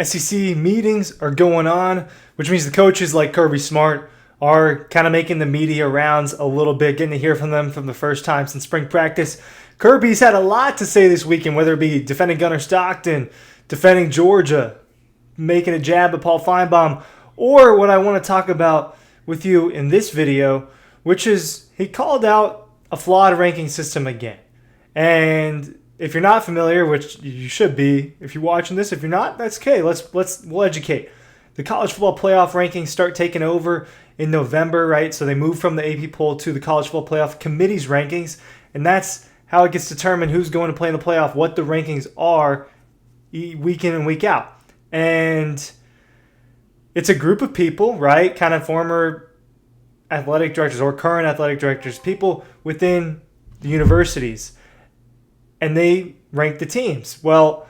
SEC meetings are going on, which means the coaches like Kirby Smart are kind of making the media rounds a little bit, getting to hear from them from the first time since spring practice. Kirby's had a lot to say this weekend, whether it be defending Gunnar Stockton, defending Georgia, making a jab at Paul Feinbaum, or what I want to talk about with you in this video, which is he called out a flawed ranking system again. And if you're not familiar, which you should be, if you're watching this, if you're not, that's okay. We'll educate. The college football playoff rankings start taking over in November, right? So they move from the AP poll to the college football playoff committee's rankings, and that's how it gets determined who's going to play in the playoff, what the rankings are week in and week out. And it's a group of people, right? Kind of former athletic directors or current athletic directors, people within the universities, and they rank the teams. Well,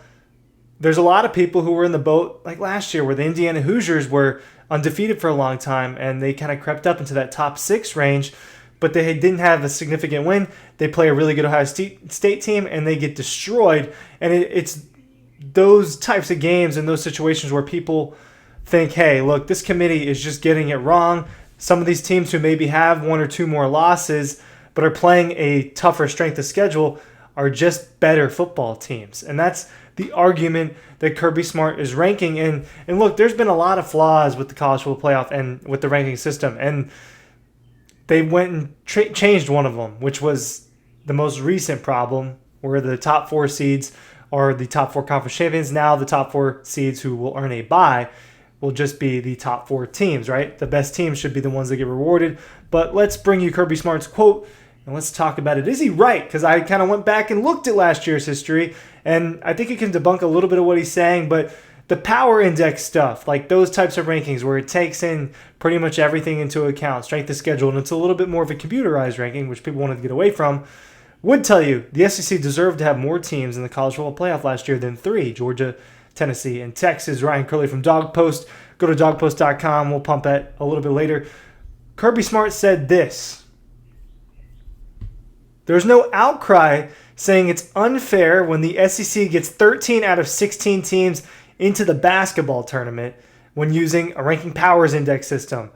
there's a lot of people who were in the boat like last year where the Indiana Hoosiers were undefeated for a long time, and they kind of crept up into that top 6 range, but they didn't have a significant win. They play a really good Ohio State team, and they get destroyed. And it's those types of games and those situations where people think, hey, look, this committee is just getting it wrong. Some of these teams who maybe have 1 or 2 more losses but are playing a tougher strength of schedule are just better football teams. And that's the argument that Kirby Smart is ranking. And look, there's been a lot of flaws with the college football playoff and with the ranking system. And they went and changed one of them, which was the most recent problem, where the top 4 seeds are the top 4 conference champions. Now the top 4 seeds who will earn a bye will just be the top 4 teams, right? The best teams should be the ones that get rewarded. But let's bring you Kirby Smart's quote, and let's talk about it. Is he right? Because I kind of went back and looked at last year's history, and I think he can debunk a little bit of what he's saying, but the power index stuff, like those types of rankings where it takes in pretty much everything into account, strength of schedule, and it's a little bit more of a computerized ranking, which people wanted to get away from, would tell you the SEC deserved to have more teams in the college football playoff last year than 3, Georgia, Tennessee, and Texas. Ryan Curley from Dawg Post. Go to dawgpost.com. We'll pump that a little bit later. Kirby Smart said this: there's no outcry saying it's unfair when the SEC gets 13 out of 16 teams into the basketball tournament when using a ranking powers index system.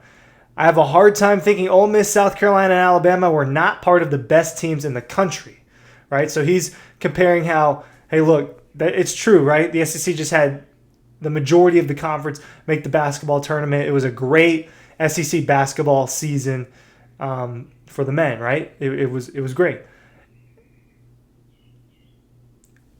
I have a hard time thinking Ole Miss, South Carolina, and Alabama were not part of the best teams in the country, right? So he's comparing how, hey, look, it's true, right? The SEC just had the majority of the conference make the basketball tournament. It was a great SEC basketball season for the men, right? It was great.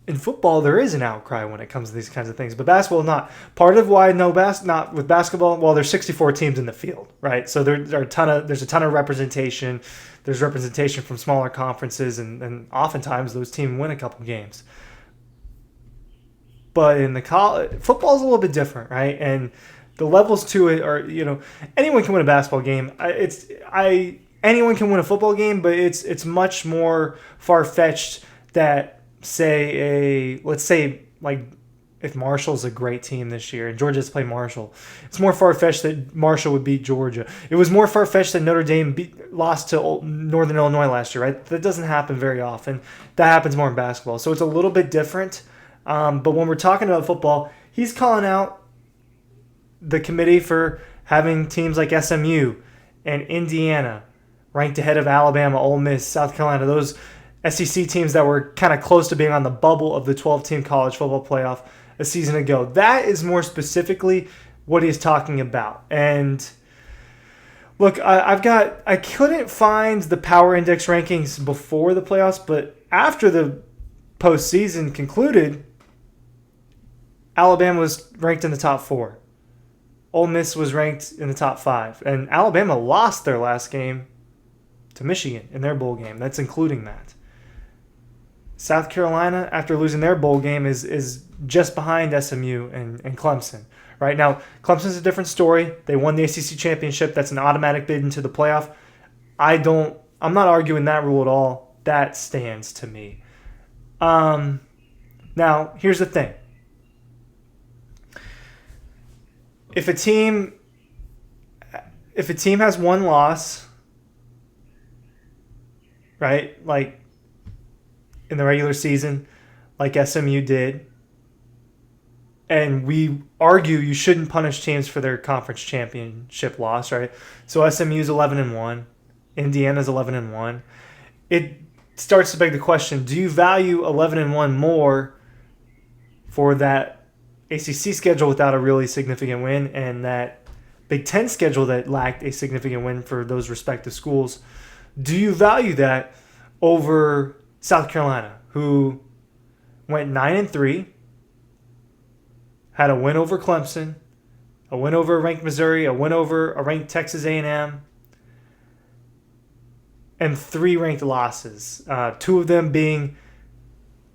In football, there is an outcry when it comes to these kinds of things, but basketball not. Part of why not with basketball, well, there's 64 teams in the field, right? So there's a ton of representation. There's representation from smaller conferences, and oftentimes those teams win a couple games. But in the college, football is a little bit different, right? And the levels to it are, anyone can win a basketball game. Anyone can win a football game, but it's much more far-fetched that, let's say if Marshall's a great team this year and Georgia has to play Marshall, it's more far-fetched that Marshall would beat Georgia. It was more far-fetched that Notre Dame lost to Northern Illinois last year, right? That doesn't happen very often. That happens more in basketball. So it's a little bit different. But when we're talking about football, he's calling out the committee for having teams like SMU and Indiana ranked ahead of Alabama, Ole Miss, South Carolina, those SEC teams that were kind of close to being on the bubble of the 12-team college football playoff a season ago. That is more specifically what he's talking about. And look, I couldn't find the power index rankings before the playoffs, but after the postseason concluded, Alabama was ranked in the top 4. Ole Miss was ranked in the top 5. And Alabama lost their last game to Michigan in their bowl game. That's including that. South Carolina, after losing their bowl game, is just behind SMU and Clemson. Right now, Clemson's a different story. They won the ACC championship. That's an automatic bid into the playoff. I'm not arguing that rule at all. That stands to me. Now, here's the thing. If a team has one loss, right, like in the regular season, like SMU did, And we argue you shouldn't punish teams for their conference championship loss, right? So SMU's 11-1, Indiana's 11-1. It starts to beg the question: do you value 11-1 more for that ACC schedule without a really significant win, and that Big Ten schedule that lacked a significant win for those respective schools? Do you value that over South Carolina, who went 9-3? Had a win over Clemson, a win over a ranked Missouri, a win over a ranked Texas A&M, and 3 ranked losses. 2 of them being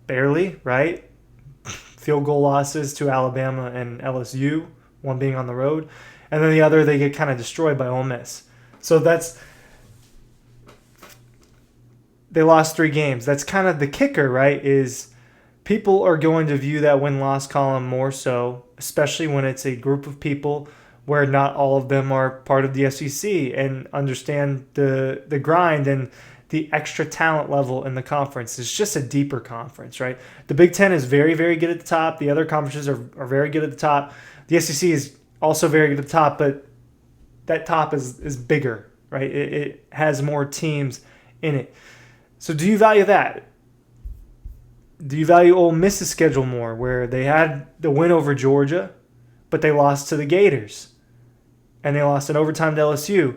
barely, right? Field goal losses to Alabama and LSU, one being on the road. And then the other, they get kind of destroyed by Ole Miss. So they lost 3 games. That's kind of the kicker, right? Is people are going to view that win-loss column more so, especially when it's a group of people where not all of them are part of the SEC and understand the grind and the extra talent level in the conference. It's just a deeper conference, right? The Big Ten is very, very good at the top. The other conferences are very good at the top. The SEC is also very good at the top, but that top is bigger, right? It has more teams in it. So do you value that? Do you value Ole Miss's schedule more, where they had the win over Georgia, but they lost to the Gators, and they lost in overtime to LSU,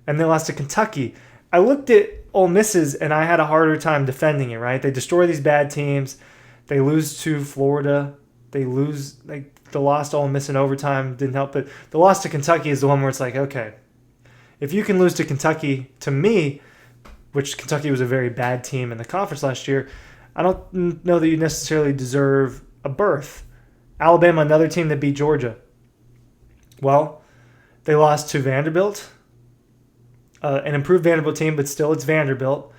and they lost to Kentucky? I looked at Ole Miss's, and I had a harder time defending it, right? They destroy these bad teams. They lose to Florida. They lost to Ole Miss in overtime, didn't help it. The loss to Kentucky is the one where it's like, okay, if you can lose to Kentucky, to me, which Kentucky was a very bad team in the conference last year, I don't know that you necessarily deserve a berth. Alabama, another team that beat Georgia. Well, they lost to Vanderbilt, an improved Vanderbilt team, but still it's Vanderbilt.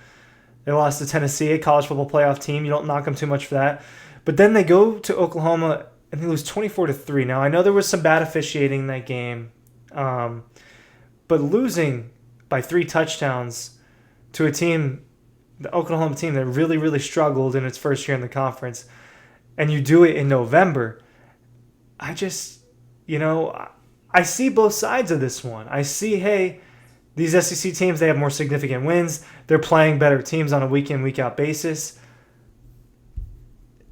They lost to Tennessee, a college football playoff team. You don't knock them too much for that. But then they go to Oklahoma and they lose 24-3. Now, I know there was some bad officiating in that game, but losing by 3 touchdowns to a team, the Oklahoma team that really, really struggled in its first year in the conference, and you do it in November, I just, I see both sides of this one. I see, hey, these SEC teams, they have more significant wins. They're playing better teams on a week-in, week-out basis.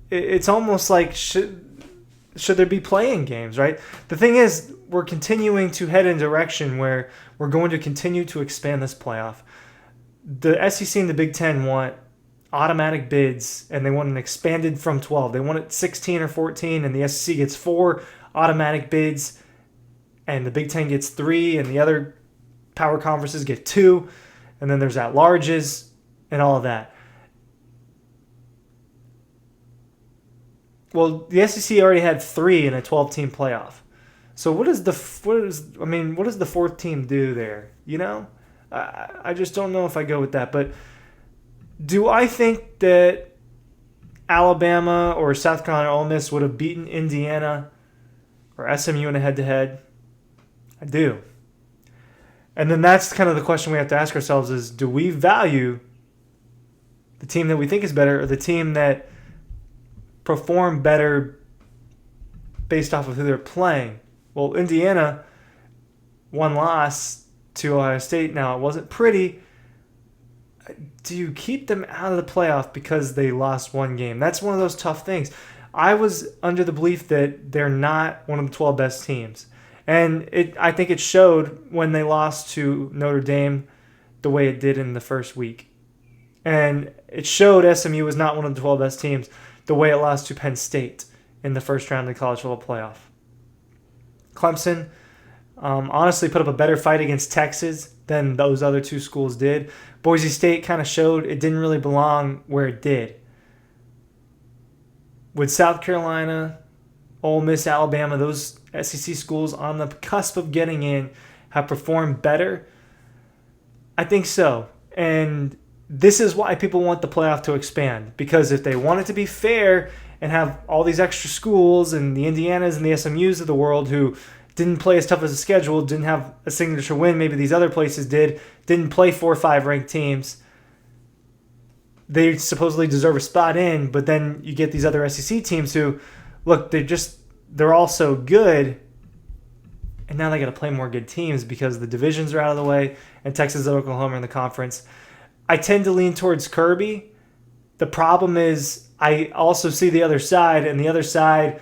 It's almost like, should there be playing games, right? The thing is, we're continuing to head in a direction where we're going to continue to expand this playoff. The SEC and the Big Ten want automatic bids, and they want an expanded from 12. They want it 16 or 14, and the SEC gets 4 automatic bids, and the Big Ten gets 3, and the other power conferences get 2, and then there's at-larges and all of that. Well, the SEC already had 3 in a 12-team playoff. So what does the 4th team do there? I just don't know if I go with that. But do I think that Alabama or South Carolina or Ole Miss would have beaten Indiana or SMU in a head-to-head? I do. And then that's kind of the question we have to ask ourselves is, do we value the team that we think is better or the team that performed better based off of who they're playing? Well, Indiana, 1 loss to Ohio State. Now, it wasn't pretty. Do you keep them out of the playoff because they lost 1 game? That's one of those tough things. I was under the belief that they're not one of the 12 best teams. And I think it showed when they lost to Notre Dame the way it did in the first week. And it showed SMU was not one of the 12 best teams the way it lost to Penn State in the first round of the college football playoff. Clemson honestly put up a better fight against Texas than those other 2 schools did. Boise State kind of showed it didn't really belong where it did. With South Carolina, Ole Miss, Alabama, those SEC schools on the cusp of getting in have performed better? I think so. And this is why people want the playoff to expand. Because if they want it to be fair and have all these extra schools and the Indianas and the SMUs of the world who didn't play as tough as a schedule, didn't have a signature win, maybe these other places didn't play 4 or 5 ranked teams, they supposedly deserve a spot in, but then you get these other SEC teams who, look, they're just they're also good, and now they got to play more good teams because the divisions are out of the way, and Texas and Oklahoma are in the conference. I tend to lean towards Kirby. The problem is I also see the other side, and the other side,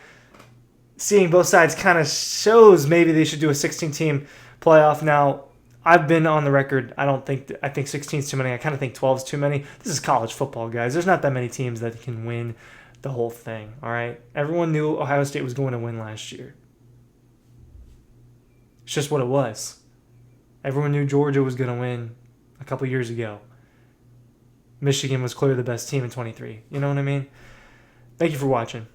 seeing both sides kind of shows maybe they should do a 16-team playoff. Now, I've been on the record. I think 16 is too many. I kind of think 12 is too many. This is college football, guys. There's not that many teams that can win the whole thing, all right? Everyone knew Ohio State was going to win last year. It's just what it was. Everyone knew Georgia was going to win a couple years ago. Michigan was clearly the best team in 23. You know what I mean? Thank you for watching.